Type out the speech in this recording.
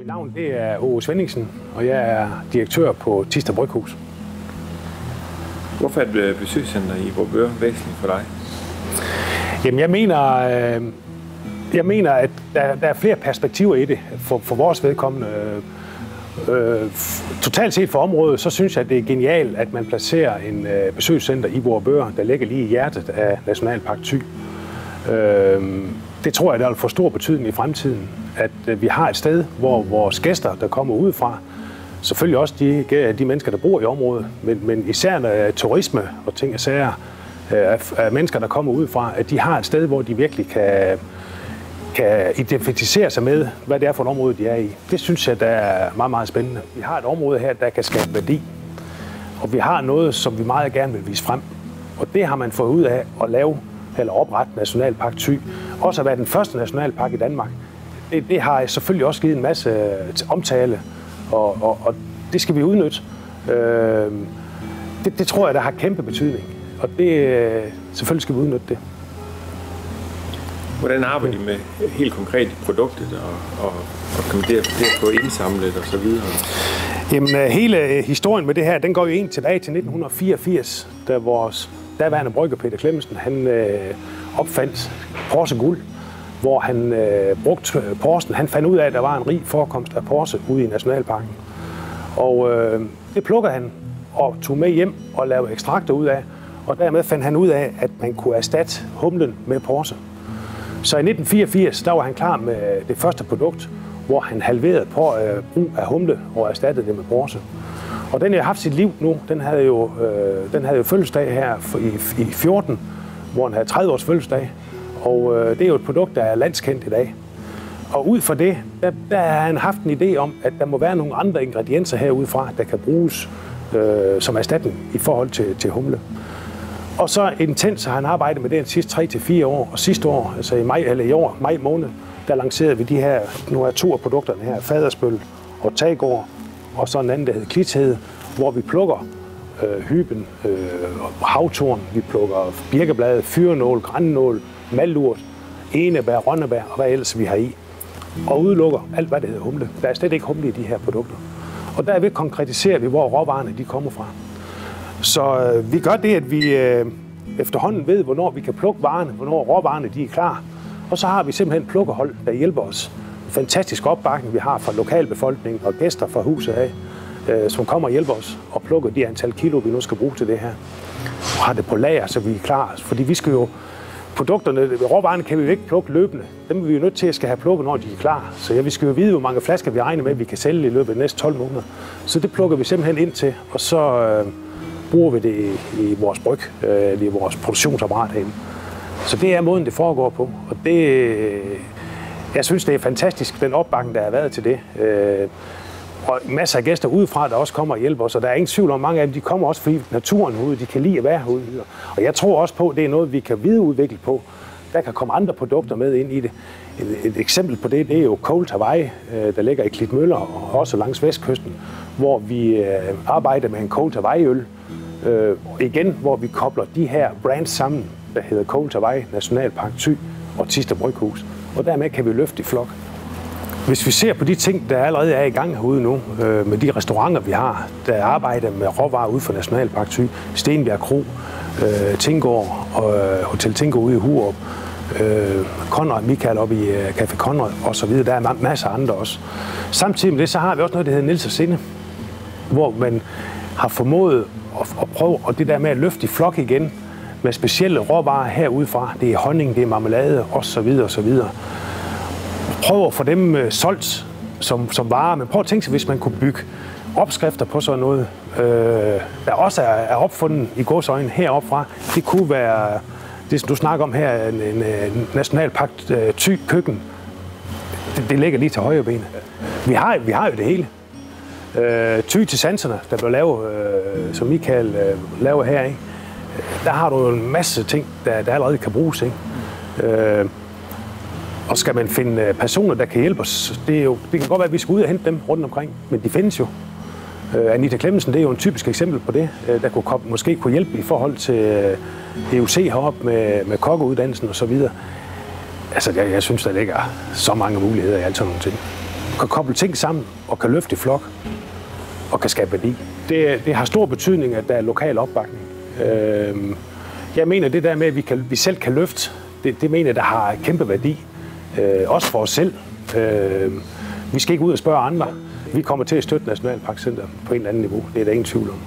Mit navn det er Åge Svendingsen, og jeg er direktør på Thisted Bryghus. Hvorfor er et besøgscenter i Vorupør væsentligt for dig? Jamen, jeg mener, at der er flere perspektiver i det for vores vedkommende. Totalt set for området, så synes jeg, at det er genialt, at man placerer en besøgscenter i Vorupør, der ligger lige i hjertet af Nationalpark Thy. Det tror jeg, der vil få stor betydning i fremtiden, at vi har et sted, hvor vores gæster, der kommer udefra, selvfølgelig også de mennesker, der bor i området, men især turisme og ting og sager af mennesker, der kommer udefra, at de har et sted, hvor de virkelig kan identificere sig med, hvad det er for et område, de er i. Det synes jeg, der er meget, meget spændende. Vi har et område her, der kan skabe værdi, og vi har noget, som vi meget gerne vil vise frem. Og det har man fået ud af at lave eller oprette Nationalpark Thy. Også at være den første nationalpark i Danmark. Det har selvfølgelig også givet en masse omtale, og det skal vi udnytte. Det tror jeg, der har kæmpe betydning, og selvfølgelig skal vi udnytte det. Hvordan arbejder I med helt konkret produktet og det at få indsamlet og så videre? Jamen, hele historien med det her, den går jo egentlig tilbage til 1984, da vores daværende brygger Peter Clemmensen, han opfandt Porse Guld, hvor han brugte porsen. Han fandt ud af, at der var en rig forekomst af porse ude i Nationalparken. Og det plukkede han og tog med hjem og lavede ekstrakter ud af. Og dermed fandt han ud af, at man kunne erstatte humlen med porse. Så i 1984, der var han klar med det første produkt, hvor han halverede brug af humle og erstattede det med porse. Og den har haft sit liv nu. Den havde jo fødselsdag her i 14, hvor han havde 30 års fødselsdag. Og det er jo et produkt, der er landskendt i dag. Og ud fra det, der har han haft en idé om, at der må være nogle andre ingredienser herudefra, der kan bruges som erstatning i forhold til humle. Og så intens har han arbejdet med det de sidste 3 til 4 år. Og sidste år, altså i år, maj måned, der lancerede vi de her, nu er 2 af produkterne her, Fadersbøl og Tagård, og så en anden, der hedder Klithed, hvor vi plukker hyben, havtorn, vi plukker birkeblade, fyrenål, grænnål, malurt, enebær, rønnebær og hvad ellers vi har i. Og udelukker alt, hvad det hedder humle. Der er slet ikke humle i de her produkter. Og derved konkretiserer vi, hvor råvarerne de kommer fra. Så vi gør det, at vi efterhånden ved, hvornår vi kan plukke varerne, hvornår råvarerne de er klar. Og så har vi simpelthen plukkerhold, der hjælper os. Fantastisk opbakning, vi har fra lokalbefolkningen og gæster fra huset af, som kommer og hjælper os og plukker de antal kilo, vi nu skal bruge til det her. Og har det på lager, så vi er klar. Fordi vi skal jo, produkterne, råvarerne kan vi jo ikke plukke løbende. Dem er vi jo nødt til at skal have plukket, når de er klar. Så vi skal jo vide, hvor mange flasker vi regner med, at vi kan sælge i løbet af de næste 12 måneder. Så det plukker vi simpelthen ind til, og så bruger vi det i vores bryg, i vores produktionsapparat herinde. Så det er måden, det foregår på. Og jeg synes, det er fantastisk, den opbakning, der har været til det. Og masser af gæster udefra, der også kommer og hjælper os. Og der er ingen tvivl om, mange af dem de kommer også, fordi naturen herude, de kan lide at være herude. Og jeg tror også på, at det er noget, vi kan videreudvikle på. Der kan komme andre produkter med ind i det. Et eksempel på det, det er jo Cold Hawaii, der ligger i Klitmøller og også langs vestkysten, hvor vi arbejder med en Cold Hawaii-øl. Igen, hvor vi kobler de her brands sammen, der hedder Cold Hawaii, Nationalpark Thy og Thisted Bryghus. Og dermed kan vi løfte i flok. Hvis vi ser på de ting, der allerede er i gang herude nu, med de restauranter, vi har, der arbejder med råvarer ude for Nationalpark Thy, Stenbjerg Kro, Tingård og Hotel Tingård ude i Hurup, Conrad Michael oppe i Café Conrad og så videre. Der er masser af andre også. Samtidig med det, så har vi også noget, der hedder Niels og Sinde, hvor man har formået at prøve, og det der med at løfte i flok igen, med specielle råvarer herudefra, det er honning, det er marmelade osv. osv. Prøv at få dem solgt som varer, men prøv at tænke sig, hvis man kunne bygge opskrifter på sådan noget, der også er opfundet i godsøjne heroppe fra. Det kunne være, det som du snakker om her, en Nationalpark Thy køkken. Det ligger lige til højre benet. Vi har jo det hele. Thy til sanserne, der blev lavet, som Michael laver her, ikke? Der har du en masse ting, der allerede kan bruges. Ikke? Og skal man finde personer, der kan hjælpe os, det kan godt være, at vi skal ud og hente dem rundt omkring, men de findes jo. Anita Clemmensen, det er jo en typisk eksempel på det, der måske kunne hjælpe i forhold til EUC heroppe med kokkeuddannelsen og så videre. Altså, jeg synes, der ligger så mange muligheder i alt sådan nogle ting. kan koble ting sammen og kan løfte i flok og kan skabe værdi. Det har stor betydning, at der er lokal opbakning. Jeg mener, det der med, at vi selv kan løfte, det mener jeg, der har kæmpe værdi. Også for os selv. Vi skal ikke ud og spørge andre. Vi kommer til at støtte Nationalparkcenteret på en eller anden niveau. Det er der ingen tvivl om.